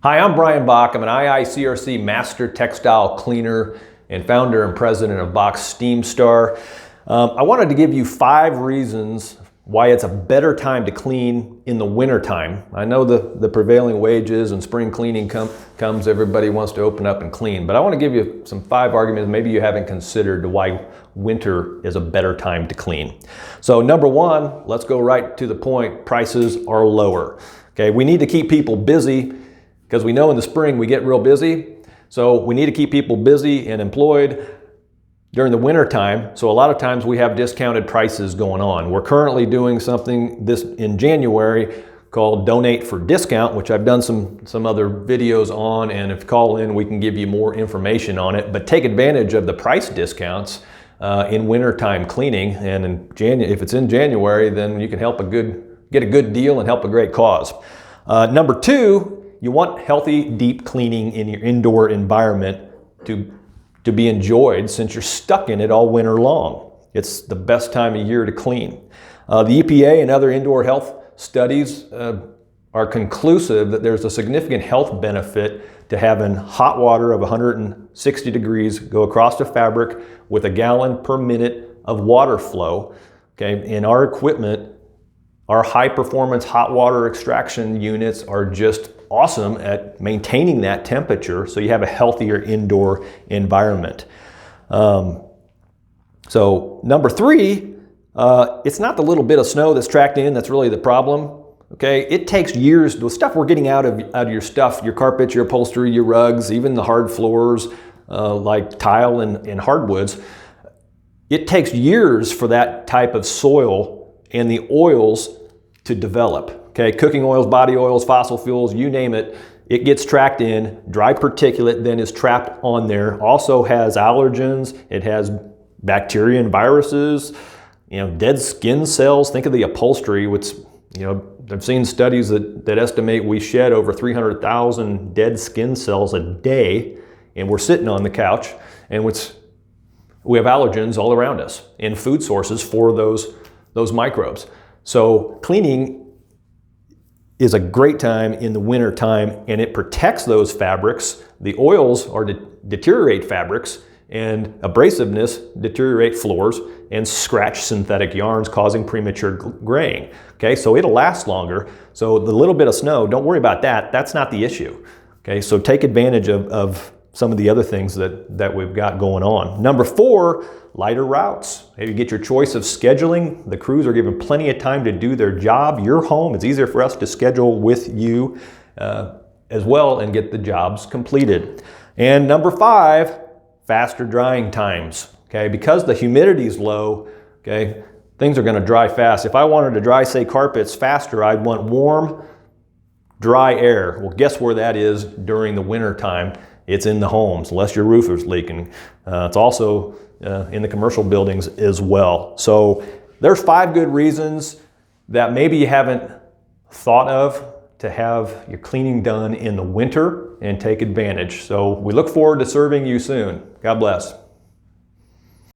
Hi, I'm Bock. I'm an IICRC Master Textile Cleaner and founder and president of Bock Steam Star. I wanted to give you 5 reasons why it's a better time to clean in the winter time. I know the prevailing wages and spring cleaning comes, everybody wants to open up and clean, but I want to give you some 5 arguments maybe you haven't considered why winter is a better time to clean. So number 1, let's go right to the point, prices are lower. Okay, we need to keep people busy because we know in the spring we get real busy. So we need to keep people busy and employed during the winter time. So a lot of times we have discounted prices going on. We're currently doing something this in January called Donate for Discount, which I've done some other videos on, and if you call in, we can give you more information on it. But take advantage of the price discounts in wintertime cleaning, and if it's in January, then you can get a good deal and help a great cause. Number 2, you want healthy, deep cleaning in your indoor environment to be enjoyed since you're stuck in it all winter long. It's the best time of year to clean. The EPA and other indoor health studies are conclusive that there's a significant health benefit to having hot water of 160 degrees go across the fabric with a gallon per minute of water flow. Okay, in our equipment, our high performance hot water extraction units are just awesome at maintaining that temperature so you have a healthier indoor environment. So number 3, it's not the little bit of snow that's tracked in that's really the problem. Okay, it takes years. The stuff we're getting out of your stuff, your carpets, your upholstery, your rugs, even the hard floors like tile and hardwoods, it takes years for that type of soil and the oils to develop. Okay, cooking oils, body oils, fossil fuels, you name it, it gets tracked in. Dry particulate then is trapped on there. Also has allergens, it has bacteria and viruses, dead skin cells. Think of the upholstery, which, I've seen studies that estimate we shed over 300,000 dead skin cells a day, and we're sitting on the couch, and we have allergens all around us and food sources for those microbes. So cleaning is a great time in the winter time, and it protects those fabrics. The oils deteriorate fabrics, and abrasiveness deteriorate floors and scratch synthetic yarns, causing premature graying. Okay, so it'll last longer. So the little bit of snow, don't worry about that. That's not the issue. Okay, so take advantage of some of the other things that we've got going on. Number 4, lighter routes. Maybe get your choice of scheduling. The crews are given plenty of time to do their job. Your home, it's easier for us to schedule with you as well and get the jobs completed. And number 5, faster drying times. Okay, because the humidity is low, okay, things are going to dry fast. If I wanted to dry, say, carpets faster, I'd want warm, dry air. Well, guess where that is during the winter time? It's in the homes, unless your roof is leaking. It's also in the commercial buildings as well. So there's 5 good reasons that maybe you haven't thought of to have your cleaning done in the winter and take advantage. So we look forward to serving you soon. God bless.